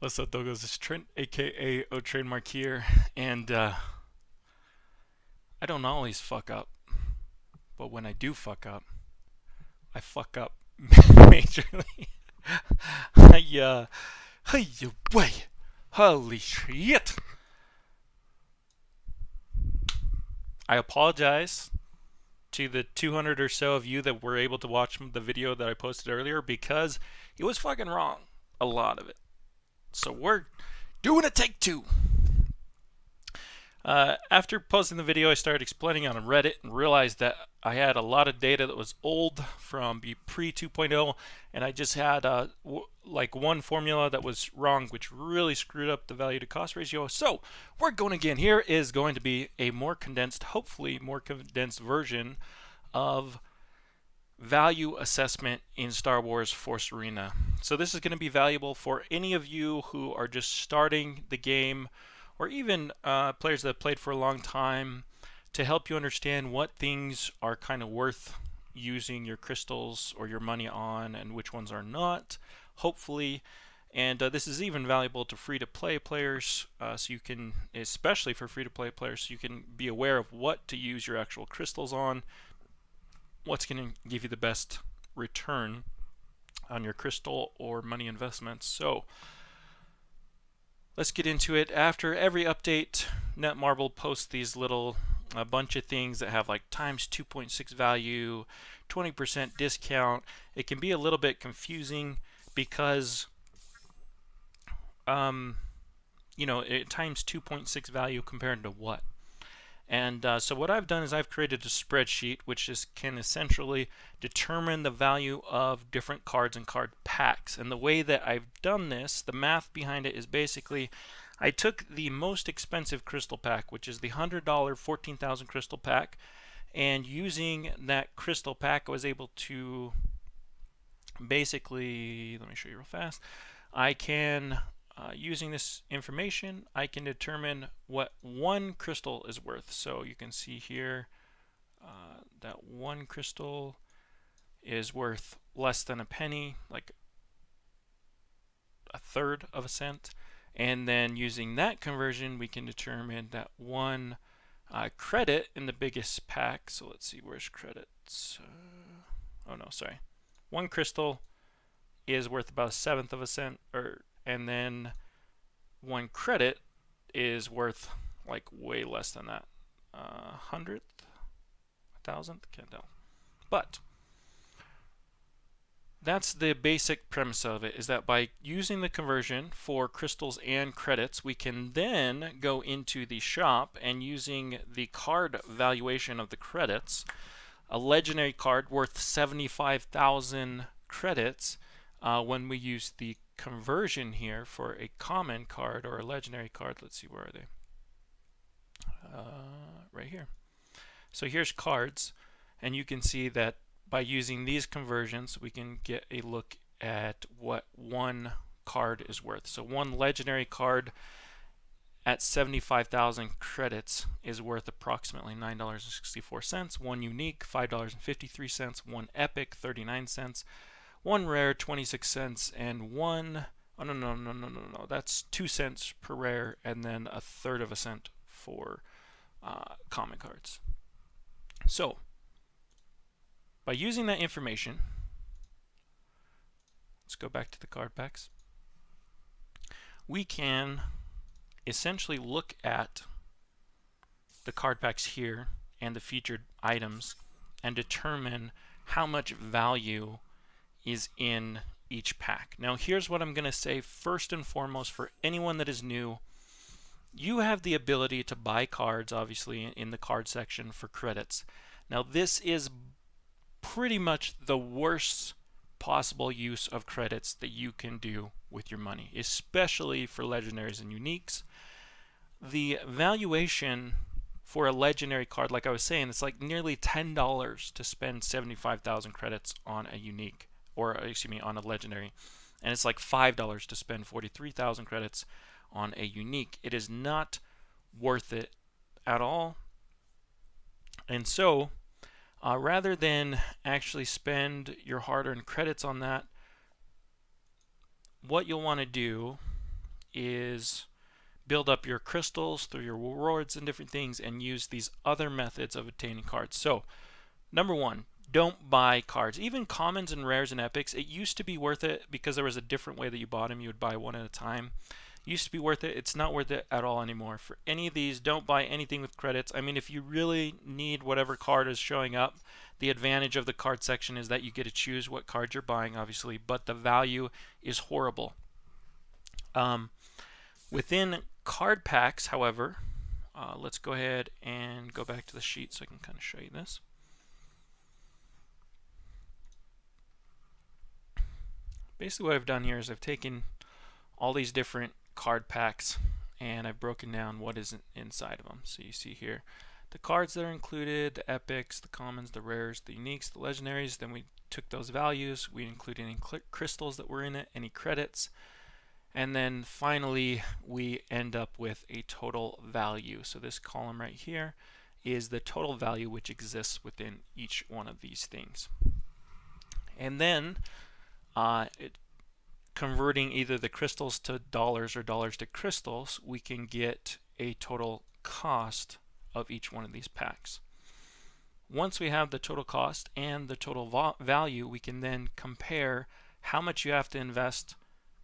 What's up, Tokos? It's Trent, aka TradeMark here, and I don't always fuck up, but when I do fuck up, I fuck up majorly. Hey, way, holy shit! I apologize to the 200 or so of you that were able to watch the video that I posted earlier because it was fucking wrong, a lot of it. So we're doing a take two. After posting the video, I started explaining on Reddit and realized that I had a lot of data that was old from pre 2.0, and I just had like one formula that was wrong, which really screwed up the value to cost ratio. So we're going again. Here is going to be a more condensed, hopefully more condensed version of value assessment in Star Wars Force Arena. So this is going to be valuable for any of you who are just starting the game, or even players that have played for a long time, to help you understand what things are kind of worth using your crystals or your money on and which ones are not, hopefully. And this is even valuable to free-to-play players, so you can, especially for free-to-play players, so you can be aware of what to use your actual crystals on, what's going to give you the best return on your crystal or money investments. So let's get into it. After every update, Netmarble posts these little a bunch of things that have like times 2.6 value, 20% discount. It can be a little bit confusing because you know, it times 2.6 value compared to what? And so what I've done is I've created a spreadsheet which can essentially determine the value of different cards and card packs. And the way that I've done this, the math behind it is basically I took the most expensive crystal pack, which is the $100 14,000 crystal pack, and using that crystal pack I was able to basically, let me show you real fast, I can using this information, I can determine what one crystal is worth. So you can see here that one crystal is worth less than a penny, like a third of a cent. And then using that conversion, we can determine that one credit in the biggest pack. So let's see, where's credits? Oh no, sorry. One crystal is worth about a seventh of a cent, and then one credit is worth like way less than that, hundredth, thousandth, can't tell. But that's the basic premise of it, is that by using the conversion for crystals and credits, we can then go into the shop and using the card valuation of the credits, a legendary card worth 75,000 credits, when we use the conversion here for a common card or a legendary card, let's see, where are they? Right here. So here's cards, and you can see that by using these conversions we can get a look at what one card is worth. So one legendary card at 75,000 credits is worth approximately $9.64, one unique $5.53, one epic 39 cents, one rare 26 cents, and one, oh no, that's 2 cents per rare, and then a third of a cent for common cards. So by using that information, let's go back to the card packs, we can essentially look at the card packs here and the featured items and determine how much value is in each pack. Now here's what I'm going to say first and foremost for anyone that is new. You have the ability to buy cards, obviously, in the card section for credits. Now this is pretty much the worst possible use of credits that you can do with your money, especially for legendaries and uniques. The valuation for a legendary card, like I was saying, it's like nearly $10 to spend 75,000 credits on a unique, or excuse me, on a legendary, and it's like $5 to spend 43,000 credits on a unique. It is not worth it at all. And so rather than actually spend your hard-earned credits on that, what you'll want to do is build up your crystals through your rewards and different things and use these other methods of obtaining cards. So number one, don't buy cards. Even commons and rares and epics, it used to be worth it because there was a different way that you bought them. You would buy one at a time. It used to be worth it. It's not worth it at all anymore. For any of these, don't buy anything with credits. I mean, if you really need whatever card is showing up, the advantage of the card section is that you get to choose what card you're buying, obviously, but the value is horrible. Within card packs, however, let's go ahead and go back to the sheet so I can kind of show you this. Basically what I've done here is I've taken all these different card packs and I've broken down what is inside of them. So you see here the cards that are included, the epics, the commons, the rares, the uniques, the legendaries. Then we took those values, we included any crystals that were in it, any credits, and then finally we end up with a total value. So this column right here is the total value which exists within each one of these things. And then converting either the crystals to dollars or dollars to crystals, we can get a total cost of each one of these packs. Once we have the total cost and the total value, we can then compare how much you have to invest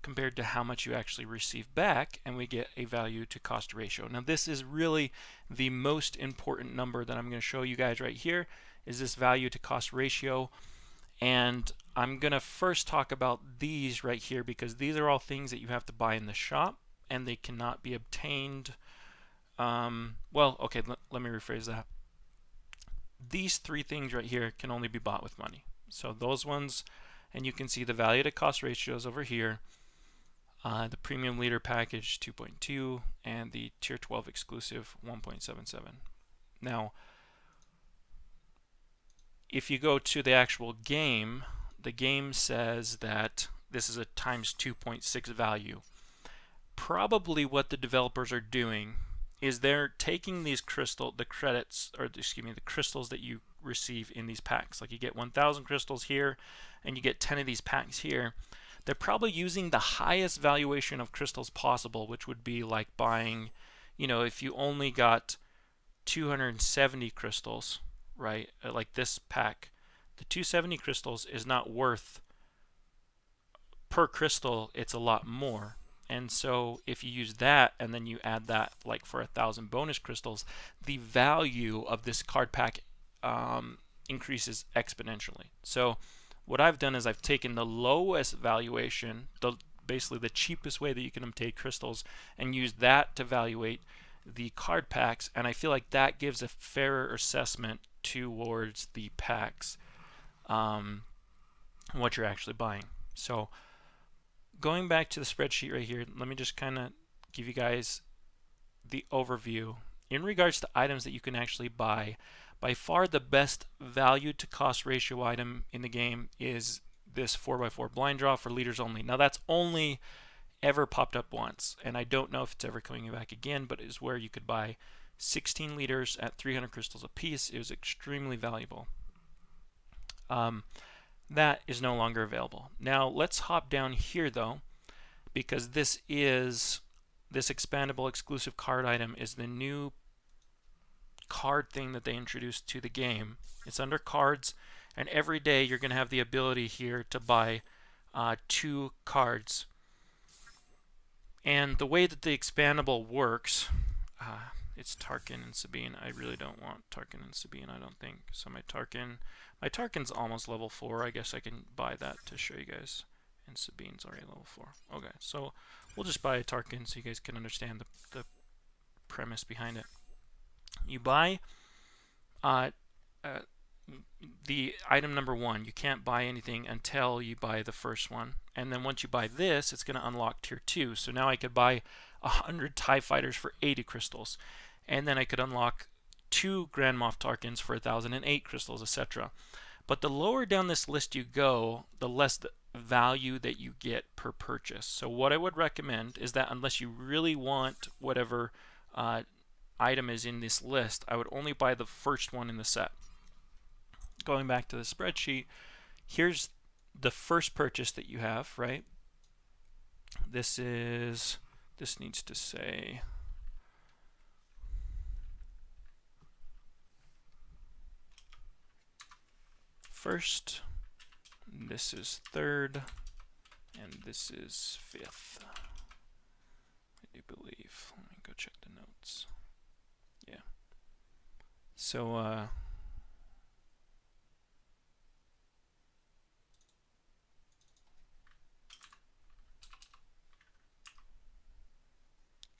compared to how much you actually receive back, and we get a value to cost ratio. Now this is really the most important number that I'm going to show you guys right here, is this value to cost ratio. And I'm going to first talk about these right here because these are all things that you have to buy in the shop and they cannot be obtained. Well, okay, let me rephrase that. These three things right here can only be bought with money. So those ones, and you can see the value to cost ratios over here. The premium leader package 2.2 and the tier 12 exclusive 1.77. Now, if you go to the actual game, the game says that this is a times 2.6 value. Probably what the developers are doing is they're taking these the crystals that you receive in these packs. Like you get 1,000 crystals here and you get 10 of these packs here. They're probably using the highest valuation of crystals possible, which would be like buying, you know, if you only got 270 crystals, right, like this pack, the 270 crystals is not worth per crystal, it's a lot more. And so if you use that and then you add that like for 1,000 bonus crystals, the value of this card pack increases exponentially. So what I've done is I've taken the lowest valuation, basically the cheapest way that you can obtain crystals, and used that to evaluate the card packs, and I feel like that gives a fairer assessment towards the packs, what you're actually buying. So going back to the spreadsheet right here, let me just kind of give you guys the overview. In regards to items that you can actually buy, by far the best value to cost ratio item in the game is this 4x4 blind draw for leaders only. Now that's only ever popped up once, and I don't know if it's ever coming back again, but it is where you could buy 16 liters at 300 crystals a piece. It was extremely valuable. That is no longer available. Now let's hop down here though, because this expandable exclusive card item is the new card thing that they introduced to the game. It's under cards, and every day you're going to have the ability here to buy 2 cards. And the way that the expandable works, it's Tarkin and Sabine. I really don't want Tarkin and Sabine, I don't think. So my Tarkin's almost level 4. I guess I can buy that to show you guys. And Sabine's already level 4. Okay, so we'll just buy a Tarkin so you guys can understand the premise behind it. You buy the item number 1. You can't buy anything until you buy the first one. And then once you buy this, it's going to unlock tier 2. So now I could buy 100 TIE fighters for 80 crystals. And then I could unlock 2 Grand Moff Tarkins for 1,008 crystals, etc. But the lower down this list you go, the less the value that you get per purchase. So what I would recommend is that unless you really want whatever item is in this list, I would only buy the first one in the set. Going back to the spreadsheet, here's the first purchase that you have, right? This is this needs to say first, this is third, and this is fifth, I do believe. Let me go check the notes. Yeah. So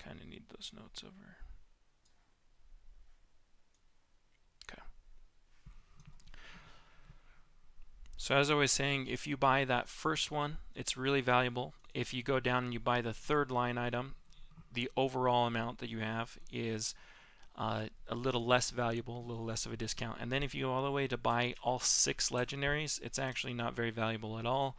kind of need those notes over. Okay. So as I was saying, if you buy that first one, it's really valuable. If you go down and you buy the third line item, the overall amount that you have is a little less valuable, a little less of a discount. And then if you go all the way to buy all 6 legendaries, it's actually not very valuable at all.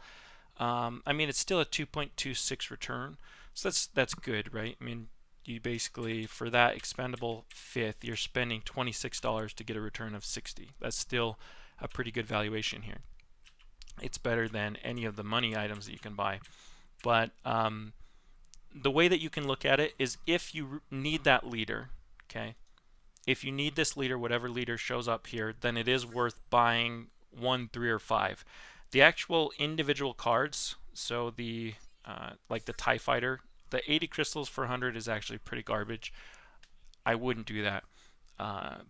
I mean, it's still a 2.26 return, so that's good, right? I mean, you basically, for that expendable 5th, you're spending $26 to get a return of 60. That's still a pretty good valuation here. It's better than any of the money items that you can buy. But the way that you can look at it is if you need that leader, okay? If you need this leader, whatever leader shows up here, then it is worth buying 1, 3, or 5. The actual individual cards, so the like the TIE Fighter, the 80 crystals for 100 is actually pretty garbage. I wouldn't do that.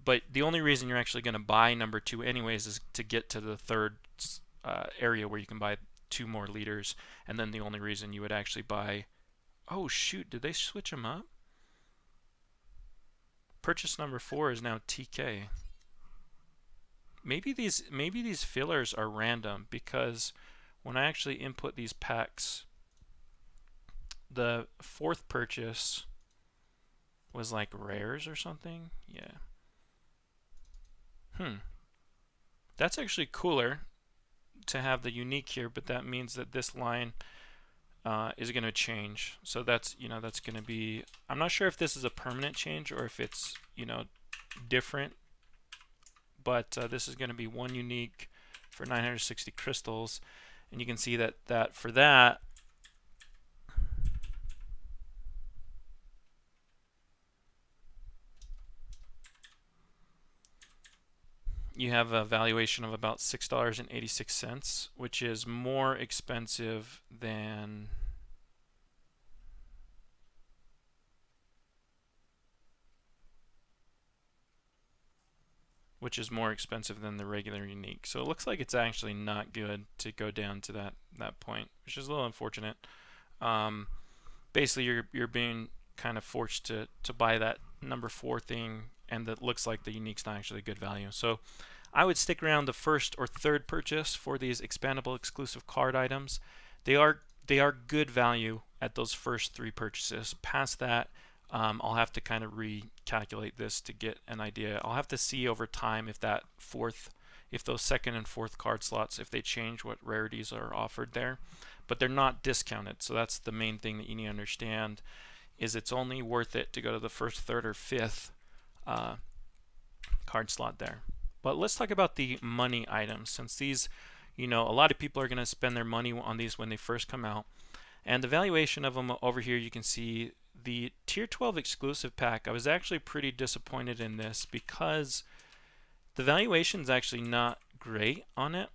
But the only reason you're actually going to buy number 2 anyways is to get to the third area where you can buy 2 more leaders, and then the only reason you would actually buy... Oh shoot, did they switch them up? Purchase number 4 is now TK. Maybe these fillers are random, because when I actually input these packs, the 4th purchase was like rares or something. Yeah. That's actually cooler to have the unique here, but that means that this line is going to change. So that's, you know, that's going to be, I'm not sure if this is a permanent change or if it's, you know, different, but this is going to be 1 unique for 960 crystals, and you can see that for that you have a valuation of about $6.86, which is more expensive than the regular unique. So it looks like it's actually not good to go down to that point, which is a little unfortunate. Basically, you're being kind of forced to buy that number 4 thing, and that looks like the unique's not actually a good value. So I would stick around the 1st or 3rd purchase for these expandable exclusive card items. They are good value at those first 3 purchases. Past that, I'll have to kind of recalculate this to get an idea. I'll have to see over time if that if those 2nd and 4th card slots, if they change what rarities are offered there. But they're not discounted, so that's the main thing that you need to understand, is it's only worth it to go to the 1st, 3rd, or 5th card slot there. But let's talk about the money items, since these, you know, a lot of people are going to spend their money on these when they first come out. And the valuation of them over here, you can see the tier 12 exclusive pack. I was actually pretty disappointed in this because the valuation is actually not great on it.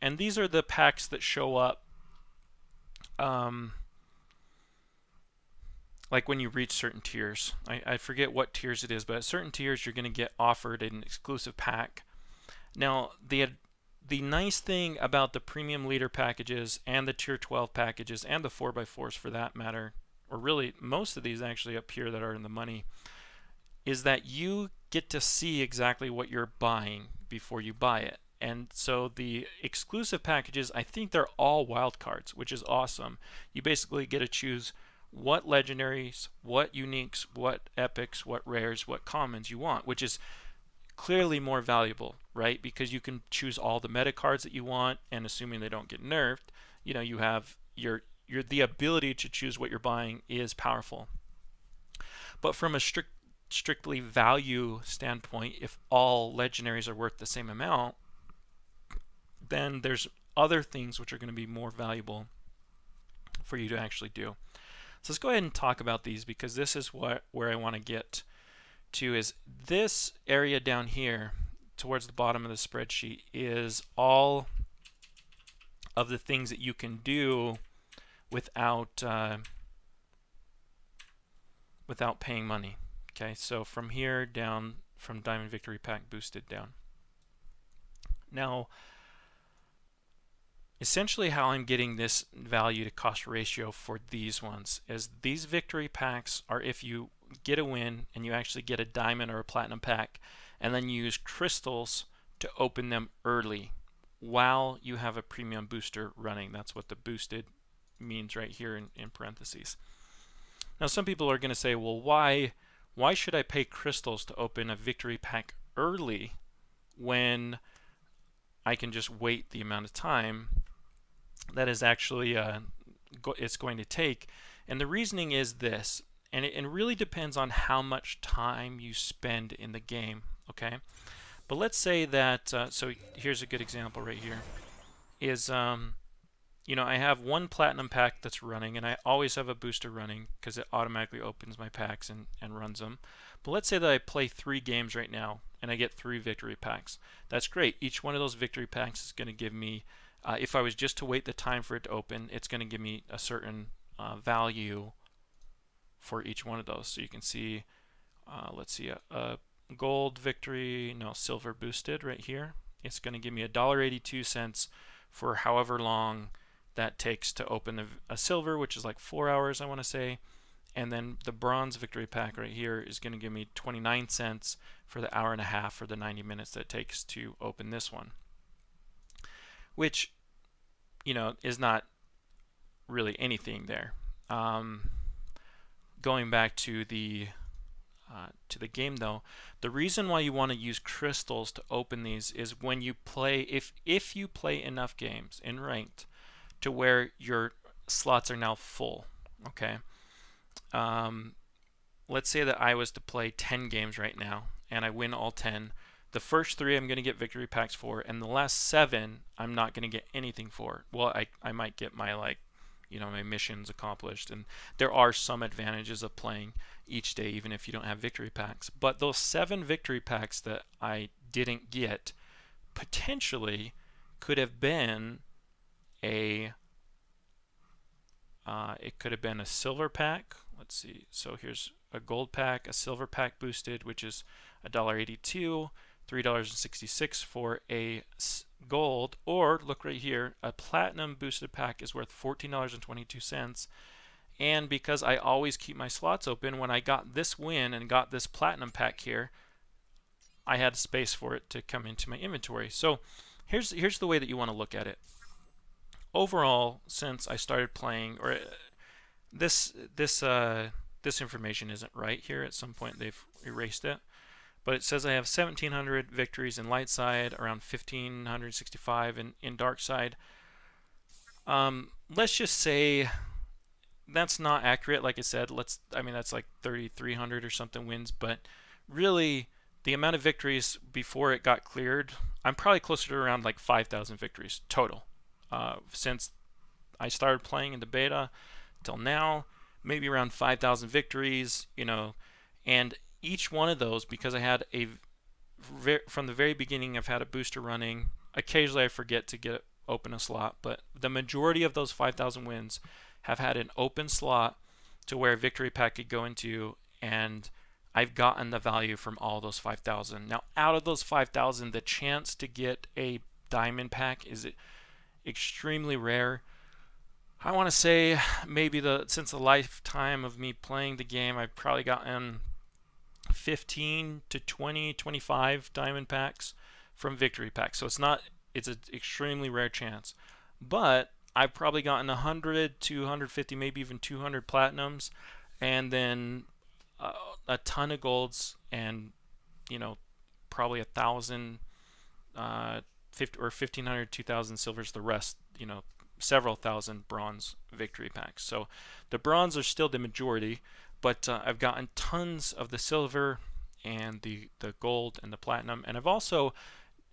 And these are the packs that show up like when you reach certain tiers. I forget what tiers it is, but at certain tiers you're going to get offered an exclusive pack. Now the nice thing about the premium leader packages and the tier 12 packages and the 4x4s for that matter, or really most of these actually up here that are in the money, is that you get to see exactly what you're buying before you buy it. And so the exclusive packages, I think they're all wildcards, which is awesome. You basically get to choose what legendaries, what uniques, what epics, what rares, what commons you want, which is clearly more valuable, right? Because you can choose all the meta cards that you want, and assuming they don't get nerfed, you know, you have the ability to choose what you're buying is powerful. But from a strictly value standpoint, if all legendaries are worth the same amount, then there's other things which are going to be more valuable for you to actually do. So let's go ahead and talk about these, because this is where I want to get to. Is this area down here towards the bottom of the spreadsheet is all of the things that you can do without without paying money. Okay, so from here down, from Diamond Victory Pack boosted down. Now, essentially how I'm getting this value to cost ratio for these ones is these victory packs are if you get a win and you actually get a diamond or a platinum pack, and then you use crystals to open them early while you have a premium booster running. That's what the boosted means right here in parentheses. Now some people are going to say, well, why should I pay crystals to open a victory pack early when I can just wait the amount of time that is actually it's going to take? And the reasoning is this, and it really depends on how much time you spend in the game, okay? But let's say that, so here's a good example right here, is you know, I have one platinum pack that's running, and I always have a booster running because it automatically opens my packs and runs them. But let's say that I play 3 games right now and I get 3 victory packs. That's great. Each one of those victory packs is going to give me, if I was just to wait the time for it to open, it's going to give me a certain value for each one of those. So you can see, let's see, a gold victory, no, silver boosted right here. It's going to give me $1.82 for however long that takes to open a silver, which is like 4 hours, I want to say. And then the bronze victory pack right here is going to give me 29 cents for the hour and a half, for the 90 minutes that it takes to open this one, which, you know, is not really anything there. Going back to the game though, the reason why you want to use crystals to open these is when you play, if you play enough games in ranked to where your slots are now full, okay? Let's say that I was to play 10 games right now and I win all 10. The first 3 I'm going to get victory packs for, and the last 7 I'm not going to get anything for. Well, I might get my, like, you know, my missions accomplished, and there are some advantages of playing each day even if you don't have victory packs. But those 7 victory packs that I didn't get potentially could have been a it could have been a silver pack. Let's see, so here's a gold pack, a silver pack boosted, which is $1.82, $3.66 for a gold, or look right here, a platinum boosted pack is worth $14.22. And because I always keep my slots open, when I got this win and got this platinum pack here, I had space for it to come into my inventory. So here's the way that you want to look at it. Overall, since I started playing, or this information isn't right here. At some point they've erased it, but it says I have 1,700 victories in light side, around 1,565 in dark side. Let's just say that's not accurate. Like I said, I mean that's like 3,300 or something wins, but really the amount of victories before it got cleared, I'm probably closer to around like 5,000 victories total. Since I started playing in the beta till now, maybe around 5,000 victories, you know, and each one of those, because I had from the very beginning I've had a booster running. Occasionally I forget to open a slot, but the majority of those 5,000 wins have had an open slot to where a victory pack could go into, and I've gotten the value from all those 5,000. Now out of those 5,000, the chance to get a diamond pack is extremely rare. I want to say maybe since the lifetime of me playing the game, I've probably gotten 15 to 20, 25 diamond packs from victory packs. So it's an extremely rare chance. But I've probably gotten 100 to 150, maybe even 200 platinums, and then a ton of golds, and, you know, probably 1,000 or 1,500, 2,000 silvers, the rest, you know, several thousand bronze victory packs. So the bronze are still the majority, but I've gotten tons of the silver and the gold and the platinum, and I've also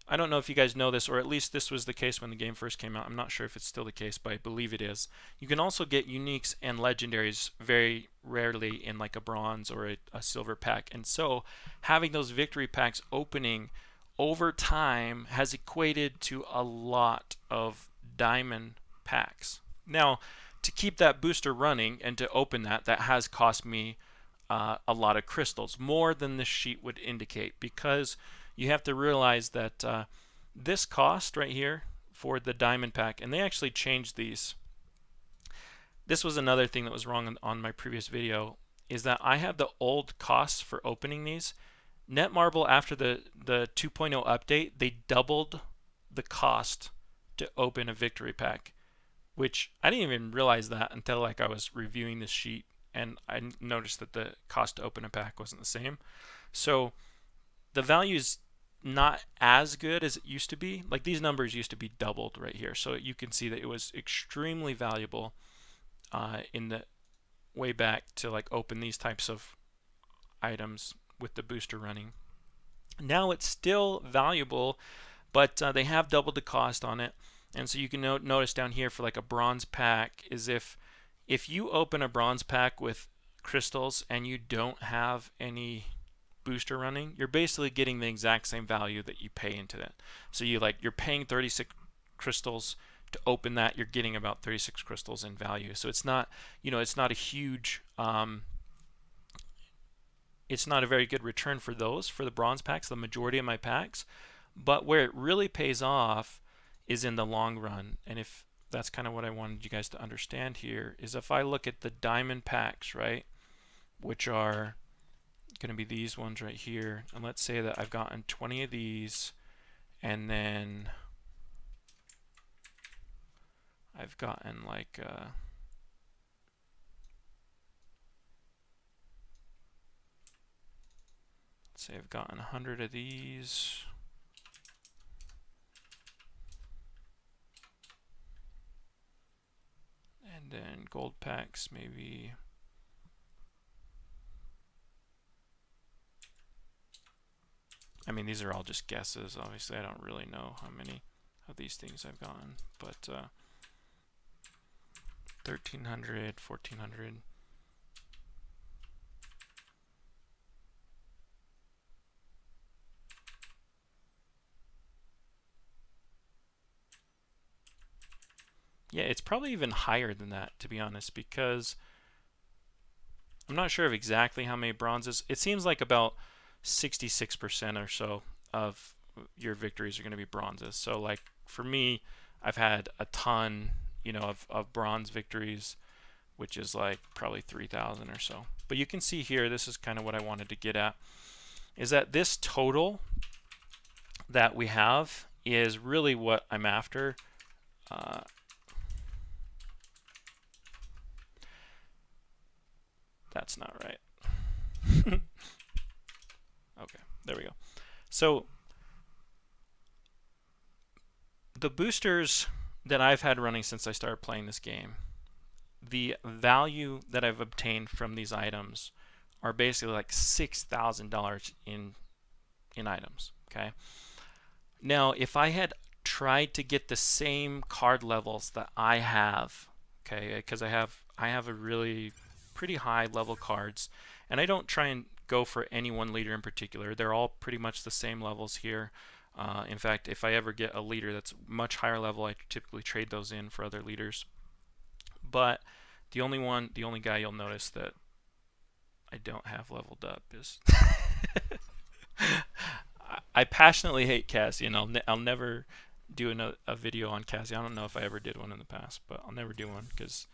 I don't know if you guys know this, or at least this was the case when the game first came out. I'm not sure if it's still the case, but I believe it is. You can also get uniques and legendaries very rarely in like a bronze or a silver pack. And so having those victory packs opening over time has equated to a lot of diamond packs. Now, to keep that booster running and to open that has cost me a lot of crystals, more than this sheet would indicate, because you have to realize that this cost right here for the diamond pack, and they actually changed these. This was another thing that was wrong on my previous video, is that I have the old costs for opening these. Netmarble, after the 2.0 update, they doubled the cost to open a victory pack, which I didn't even realize that until like I was reviewing this sheet, and I noticed that the cost to open a pack wasn't the same. So the value is not as good as it used to be. Like these numbers used to be doubled right here, so you can see that it was extremely valuable in the way back to like open these types of items with the booster running. Now it's still valuable, but they have doubled the cost on it. And so you can notice down here for like a bronze pack is if you open a bronze pack with crystals and you don't have any booster running, you're basically getting the exact same value that you pay into that. So you're paying 36 crystals to open that, you're getting about 36 crystals in value. So it's not, it's not a huge it's not a very good return for the bronze packs, the majority of my packs. But where it really pays off is in the long run. And if that's kind of what I wanted you guys to understand here, is if I look at the diamond packs, right, which are going to be these ones right here, and let's say that I've gotten 20 of these, and then I've gotten like let's say I've gotten 100 of these, and then gold packs maybe. I mean, these are all just guesses. Obviously, I don't really know how many of these things I've gotten, but 1,300, 1,400. Yeah, it's probably even higher than that, to be honest, because I'm not sure of exactly how many bronzes. It seems like about 66% or so of your victories are going to be bronzes. So like for me, I've had a ton, of bronze victories, which is like probably 3,000 or so. But you can see here, this is kind of what I wanted to get at, is that this total that we have is really what I'm after. That's not right. Okay, there we go. So the boosters that I've had running since I started playing this game, the value that I've obtained from these items are basically like $6,000 in items. Okay. Now, if I had tried to get the same card levels that I have, okay, because I have a really pretty high level cards, and I don't try and go for any one leader in particular. They're all pretty much the same levels here. In fact, if I ever get a leader that's much higher level, I typically trade those in for other leaders. But the only guy you'll notice that I don't have leveled up is I passionately hate Cassie, and I'll never do a video on Cassie. I don't know if I ever did one in the past, but I'll never do one because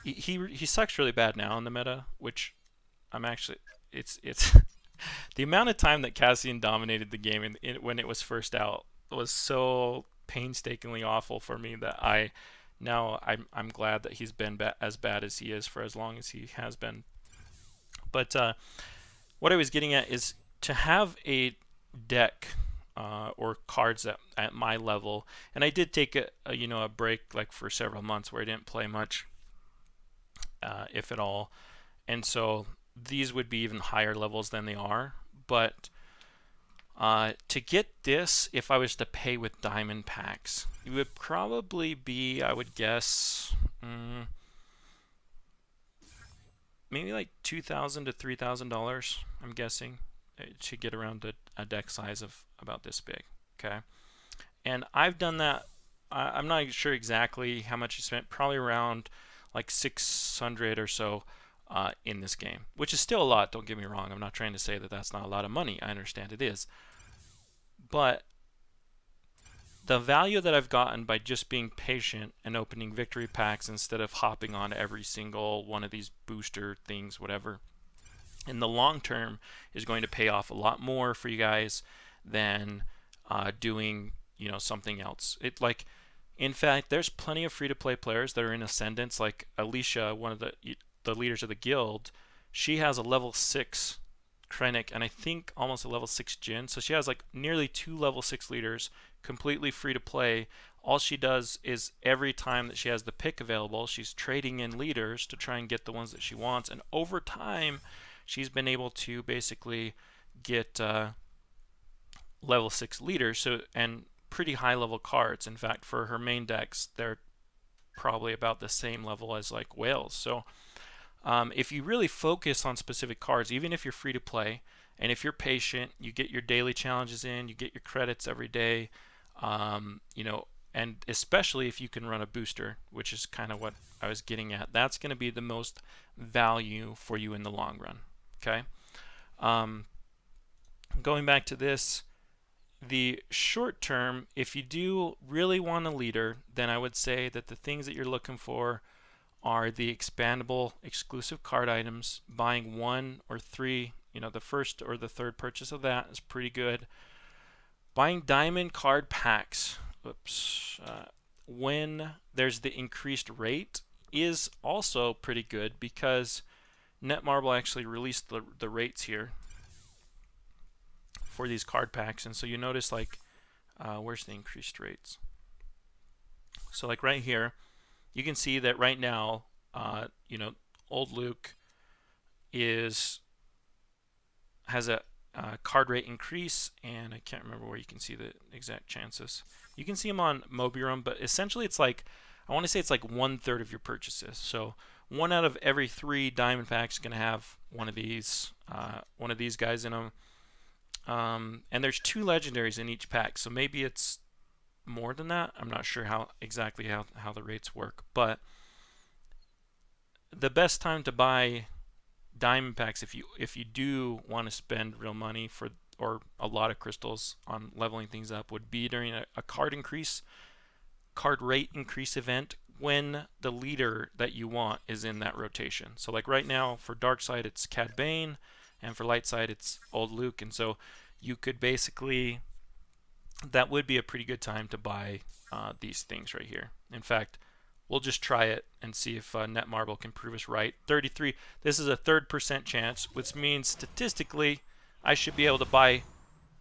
he sucks really bad now in the meta, which I'm actually it's the amount of time that Cassian dominated the game when it was first out was so painstakingly awful for me that I'm glad that he's been as bad as he is for as long as he has been. But what I was getting at is to have a deck or cards at my level, and I did take a break like for several months where I didn't play much, if at all, and so these would be even higher levels than they are. But To get this, if I was to pay with diamond packs, it would probably be, I would guess, maybe like $2,000 to $3,000. I'm guessing it should get around a deck size of about this big. Okay, and I've done that. I'm not sure exactly how much I spent. Probably around like 600 or so in this game, which is still a lot. Don't get me wrong. I'm not trying to say that that's not a lot of money. I understand it is. But the value that I've gotten by just being patient and opening victory packs instead of hopping on every single one of these booster things, whatever, in the long term is going to pay off a lot more for you guys than doing, you know, something else. In fact, there's plenty of free-to-play players that are in Ascendance, like Alicia, one of the leaders of the guild. She has a level 6 Krennic and I think almost a level 6 Jin. So she has like nearly 2 level 6 leaders, completely free to play. All she does is every time that she has the pick available, she's trading in leaders to try and get the ones that she wants. And over time, she's been able to basically get level 6 leaders, and pretty high level cards. In fact, for her main decks, they're probably about the same level as like whales. So if you really focus on specific cards, even if you're free to play, and if you're patient, you get your daily challenges in, you get your credits every day, you know, and especially if you can run a booster, which is kind of what I was getting at, that's going to be the most value for you in the long run. Okay. Going back to this, the short term, if you do really want a leader, then I would say that the things that you're looking for are the expandable exclusive card items. Buying 1 or 3, you know, the first or the third purchase of that is pretty good. Buying diamond card packs, when there's the increased rate is also pretty good, because Netmarble actually released the rates here for these card packs. And so you notice, like, where's the increased rates? So like right here, you can see that right now, you know, Old Luke has a card rate increase, and I can't remember where you can see the exact chances. You can see them on Mobirum, but essentially it's like, I want to say it's like 1/3 of your purchases. So 1 out of every 3 diamond packs is going to have one of these guys in them. And there's 2 legendaries in each pack, so maybe it's more than that. I'm not sure how the rates work, but the best time to buy diamond packs, if you do want to spend real money or a lot of crystals on leveling things up, would be during a card rate increase event when the leader that you want is in that rotation. So like right now for dark side it's Cad Bane, and for light side it's Old Luke, and so you could basically, that would be a pretty good time to buy these things right here. In fact, we'll just try it and see if Netmarble can prove us right. 33, this is a 3% chance, which means statistically I should be able to buy,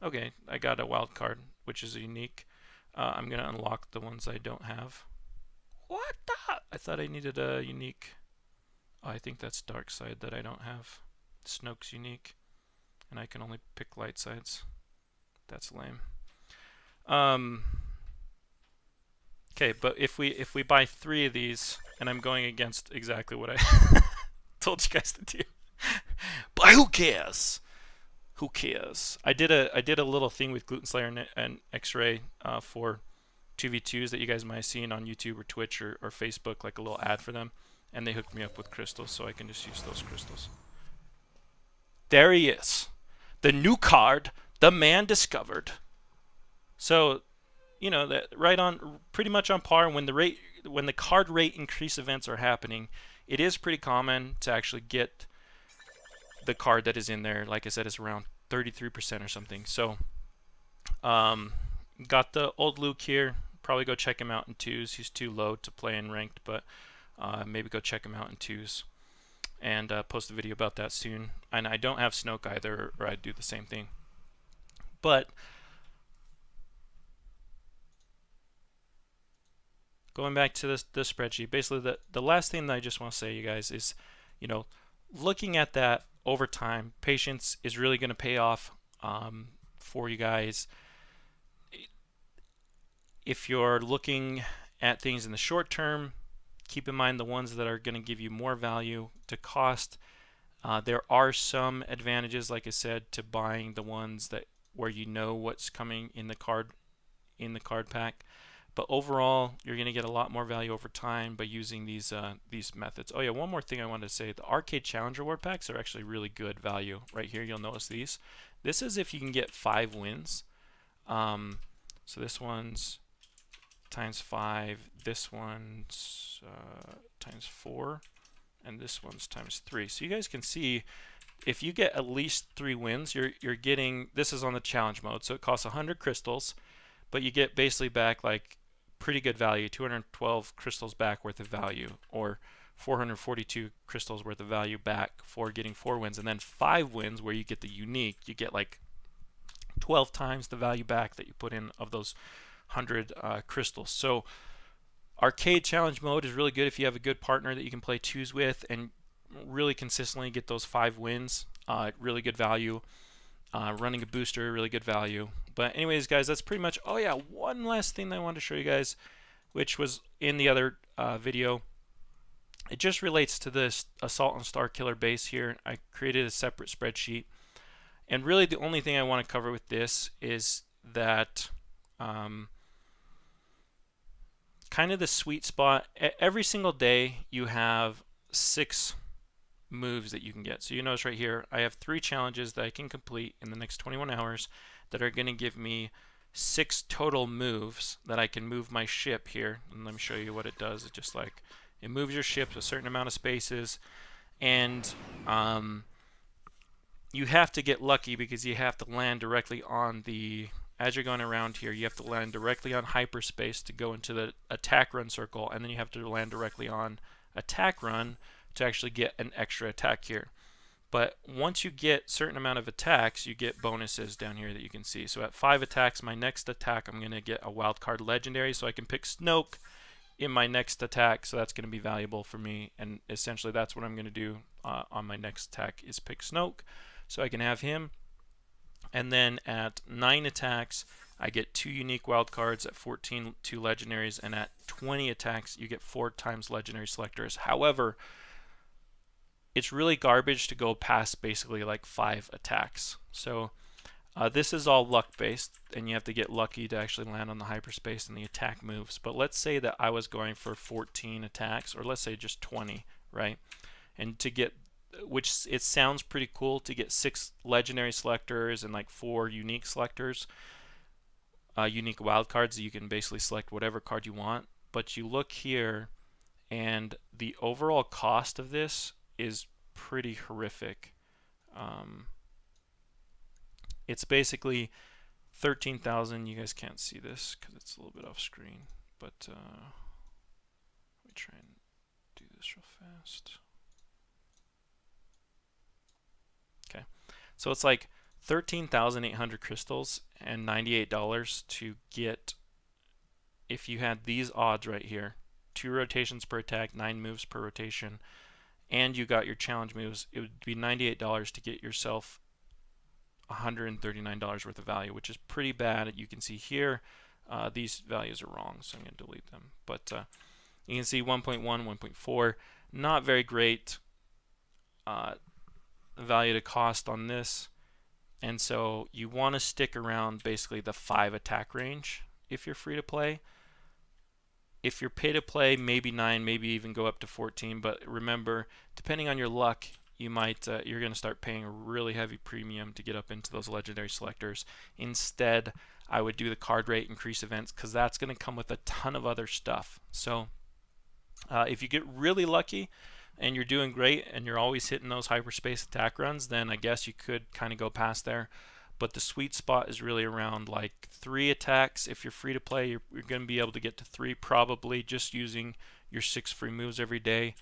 okay, I got a wild card, which is unique. I'm going to unlock the ones I don't have. What the? I thought I needed a unique. Oh, I think that's dark side that I don't have. Snoke's unique, and I can only pick light sides. That's lame. Okay, but if we buy 3 of these, and I'm going against exactly what I told you guys to do, but who cares? Who cares? I did a little thing with Gluten Slayer and X-Ray for 2v2s that you guys might have seen on YouTube or Twitch or Facebook, like a little ad for them, and they hooked me up with crystals, so I can just use those crystals. There he is, the new card, the man discovered. So, you know, that right on, pretty much on par. When the card rate increase events are happening, it is pretty common to actually get the card that is in there. Like I said, it's around 33% or something. So, got the Old Luke here. Probably go check him out in 2s. He's too low to play in ranked, but maybe go check him out in 2s. And post a video about that soon. And I don't have Snoke either, or I'd do the same thing. But going back to this spreadsheet, basically the last thing that I just want to say, you guys, is, you know, looking at that over time, patience is really going to pay off. for you guys. If you're looking at things in the short term, keep in mind the ones that are going to give you more value to cost. There are some advantages, like I said, to buying the ones that where you know what's coming in the card pack. But overall, you're going to get a lot more value over time by using these methods. Oh yeah, one more thing I wanted to say: the Arcade Challenge Reward packs are actually really good value. Right here, you'll notice these. This is if you can get 5 wins. So this one's times 5. This one's times 4. And this one's times 3. So you guys can see if you get at least 3 wins, you're getting, this is on the challenge mode, so it costs 100 crystals, but you get basically back like pretty good value, 212 crystals back worth of value, or 442 crystals worth of value back for getting 4 wins. And then 5 wins where you get the unique, you get like 12 times the value back that you put in of those 100 crystals. So Arcade Challenge Mode is really good if you have a good partner that you can play 2s with and really consistently get those 5 wins. Really good value. Running a booster, really good value. But anyways, guys, that's pretty much. Oh yeah, one last thing that I wanted to show you guys, which was in the other video. It just relates to this Assault and Star Killer base here. I created a separate spreadsheet. And really the only thing I want to cover with this is that kind of the sweet spot. Every single day you have 6 moves that you can get. So you notice right here I have 3 challenges that I can complete in the next 21 hours that are going to give me 6 total moves that I can move my ship here. And let me show you what it does. It's just like it moves your ship a certain amount of spaces, and you have to get lucky because you have to land directly on the, as you're going around here, you have to land directly on hyperspace to go into the attack run circle, and then you have to land directly on attack run to actually get an extra attack here. But once you get a certain amount of attacks, you get bonuses down here that you can see. So at 5 attacks, my next attack, I'm going to get a wildcard legendary, so I can pick Snoke in my next attack, so that's going to be valuable for me. And essentially that's what I'm going to do on my next attack, is pick Snoke, so I can have him. And then at 9 attacks, I get 2 unique wildcards, at 14 2 legendaries, and at 20 attacks you get 4 times legendary selectors. However, it's really garbage to go past basically like 5 attacks. So this is all luck based, and you have to get lucky to actually land on the hyperspace and the attack moves. But let's say that I was going for 14 attacks, or let's say just 20, right? And to get, which it sounds pretty cool to get 6 legendary selectors and like 4 unique selectors, unique wildcards. You can basically select whatever card you want. But you look here, and the overall cost of this is pretty horrific. It's basically 13,000. You guys can't see this because it's a little bit off screen, but let me try and do this real fast. Okay, so it's like 13,800 crystals and $98 to get, if you had these odds right here, 2 rotations per attack, 9 moves per rotation, and you got your challenge moves, it would be $98 to get yourself $139 worth of value, which is pretty bad. You can see here these values are wrong, so I'm going to delete them. But you can see 1.1, 1.4, not very great value to cost on this. And so you want to stick around basically the 5 attack range if you're free to play. If you're pay to play, maybe 9, maybe even go up to 14. But remember, depending on your luck, you might you're going to start paying a really heavy premium to get up into those legendary selectors. Instead, I would do the card rate increase events, because that's going to come with a ton of other stuff. So if you get really lucky and you're doing great and you're always hitting those hyperspace attack runs, then I guess you could kind of go past there. But the sweet spot is really around like 3 attacks. If you're free to play, you're going to be able to get to 3 probably just using your 6 free moves every day.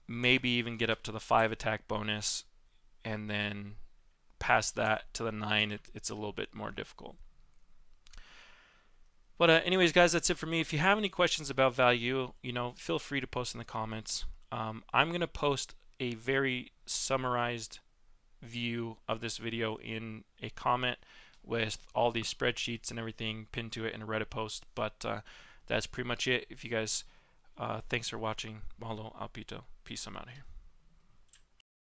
Maybe even get up to the 5 attack bonus, and then past that to the 9, it's a little bit more difficult. But anyways, guys, that's it for me. If you have any questions about value, feel free to post in the comments. I'm going to post a very summarized view of this video in a comment with all these spreadsheets and everything pinned to it in a Reddit post. But that's pretty much it. If you guys, thanks for watching. Malo, aupito. Peace. I'm out of here.